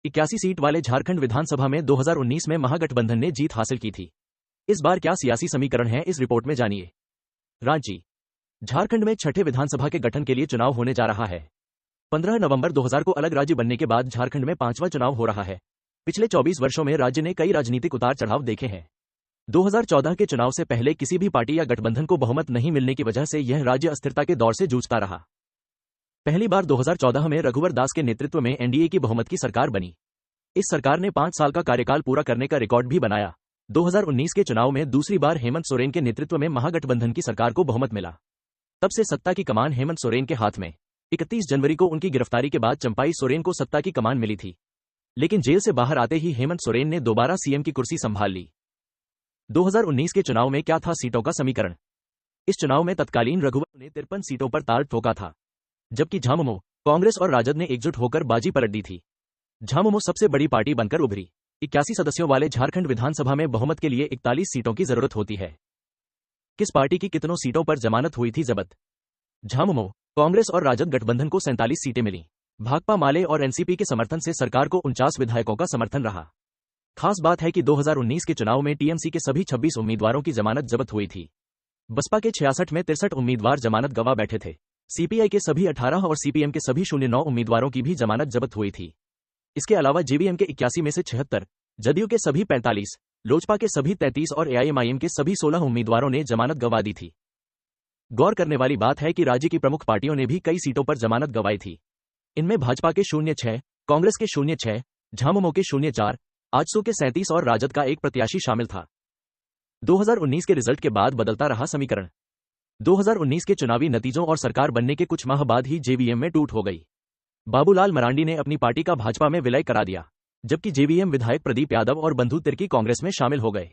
81 seat वाले झारखंड विधानसभा में 2019 में महागठबंधन ने जीत हासिल की थी। इस बार क्या सियासी समीकरण है, इस रिपोर्ट में जानिए। रांची, झारखंड में छठे विधानसभा के गठन के लिए चुनाव होने जा रहा है। 15 नवंबर 2000 को अलग राज्य बनने के बाद झारखंड में 5वां चुनाव हो रहा है। पिछले 24 वर्षों में राज्य ने कई राजनीतिक उतार चढ़ाव देखे हैं। 2014 के चुनाव से पहले किसी भी पार्टी या गठबंधन को बहुमत नहीं मिलने की वजह से यह राज्य अस्थिरता के दौर से जूझता रहा। पहली बार 2014 में रघुवर दास के नेतृत्व में एनडीए की बहुमत की सरकार बनी। इस सरकार ने 5 साल का कार्यकाल पूरा करने का रिकॉर्ड भी बनाया। 2019 के चुनाव में दूसरी बार हेमंत सोरेन के नेतृत्व में महागठबंधन की सरकार को बहुमत मिला। तब से सत्ता की कमान हेमंत सोरेन के हाथ में। 31 जनवरी को उनकी गिरफ्तारी के बाद चंपाई सोरेन को सत्ता की कमान मिली थी, लेकिन जेल से बाहर आते ही हेमंत सोरेन ने दोबारा सीएम की कुर्सी संभाल ली। 2019 के चुनाव में क्या था सीटों का समीकरण? इस चुनाव में तत्कालीन रघुवर ने 53 सीटों पर ताल ठोका था, जबकि झामुमो, कांग्रेस और राजद ने एकजुट होकर बाजी पलट दी थी। झामुमो सबसे बड़ी पार्टी बनकर उभरी। 81 सदस्यों वाले झारखंड विधानसभा में बहुमत के लिए 41 सीटों की जरूरत होती है। किस पार्टी की कितनों सीटों पर जमानत हुई थी जब्त? झामुमो, कांग्रेस और राजद गठबंधन को 47 सीटें मिली। भाकपा माले और एनसीपी के समर्थन से सरकार को 49 विधायकों का समर्थन रहा। खास बात है कि 2019 के चुनाव में टीएमसी के सभी 26 उम्मीदवारों की जमानत जब्त हुई थी। बसपा के 66 में 63 उम्मीदवार जमानत गंवा बैठे थे। सीपीआई के सभी 18 और सीपीएम के सभी 09 उम्मीदवारों की भी जमानत जब्त हुई थी। इसके अलावा जेवीएम के 81 में से 76, जदयू के सभी 45, लोजपा के सभी 33 और एआईएमआईएम के सभी 16 उम्मीदवारों ने जमानत गंवा दी थी। गौर करने वाली बात है कि राज्य की प्रमुख पार्टियों ने भी कई सीटों पर जमानत गंवाई थी। इनमें भाजपा के 06, कांग्रेस के 06, झामुमो के 04, आजसू के 37 और राजद का एक प्रत्याशी शामिल था। 2019 के रिजल्ट के बाद बदलता रहा समीकरण। 2019 के चुनावी नतीजों और सरकार बनने के कुछ माह बाद ही जेवीएम में टूट हो गई। बाबूलाल मरांडी ने अपनी पार्टी का भाजपा में विलय करा दिया, जबकि जेवीएम विधायक प्रदीप यादव और बंधु तिर्की कांग्रेस में शामिल हो गए।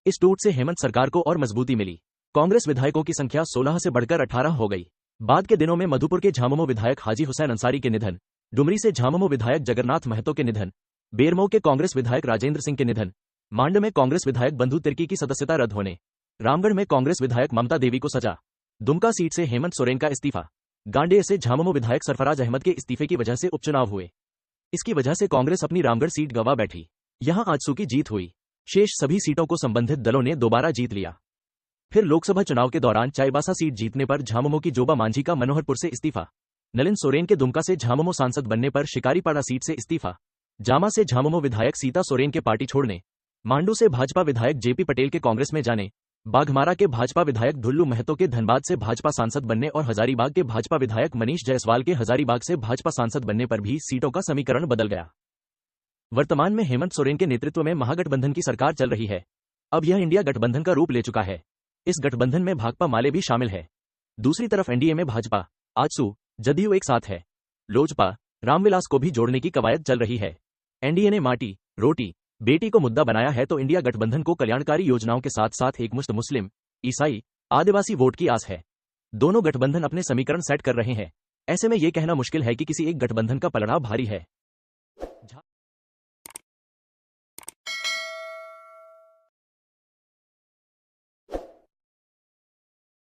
इस टूट से हेमंत सरकार को और मजबूती मिली। कांग्रेस विधायकों की संख्या 16 से बढ़कर 18 हो गई। बाद के दिनों में मधुपुर के झामुमो विधायक हाजी हुसैन अंसारी के निधन, डुमरी से झामुमो विधायक जगन्नाथ महतो के निधन, बेरमो के कांग्रेस विधायक राजेंद्र सिंह के निधन, मांड में कांग्रेस विधायक बंधु तिर्की की सदस्यता रद्द होने, रामगढ़ में कांग्रेस विधायक ममता देवी को सजा, दुमका सीट से हेमंत सोरेन का इस्तीफा, गांडेय से झामुमो विधायक सरफराज अहमद के इस्तीफे की वजह से उपचुनाव हुए। इसकी वजह से कांग्रेस अपनी रामगढ़ सीट गंवा बैठी। यहां आजसू की जीत हुई। शेष सभी सीटों को संबंधित दलों ने दोबारा जीत लिया। फिर लोकसभा चुनाव के दौरान चाईबासा सीट जीतने पर झामुमो की जोबा मांझी का मनोहरपुर से इस्तीफा, नलिन सोरेन के दुमका से झामुमो सांसद बनने पर शिकारीपाड़ा सीट से इस्तीफा, जामा से झामुमो विधायक सीता सोरेन के पार्टी छोड़ने, मांडू से भाजपा विधायक जेपी पटेल के कांग्रेस में जाने, बाघमारा के भाजपा विधायक धुल्लू महतो के धनबाद से भाजपा सांसद बनने और हजारीबाग के भाजपा विधायक मनीष जायसवाल के हजारीबाग से भाजपा सांसद बनने पर भी सीटों का समीकरण बदल गया। वर्तमान में हेमंत सोरेन के नेतृत्व में महागठबंधन की सरकार चल रही है। अब यह इंडिया गठबंधन का रूप ले चुका है। इस गठबंधन में भाकपा माले भी शामिल है। दूसरी तरफ एनडीए में भाजपा, आजसू, जदयू एक साथ है। लोजपा, रामविलास को भी जोड़ने की कवायद चल रही है। एनडीए ने माटी, रोटी, बेटी को मुद्दा बनाया है तो इंडिया गठबंधन को कल्याणकारी योजनाओं के साथ साथ एकमुश्त मुस्लिम, ईसाई, आदिवासी वोट की आस है। दोनों गठबंधन अपने समीकरण सेट कर रहे हैं। ऐसे में यह कहना मुश्किल है कि किसी एक गठबंधन का पलड़ा भारी है।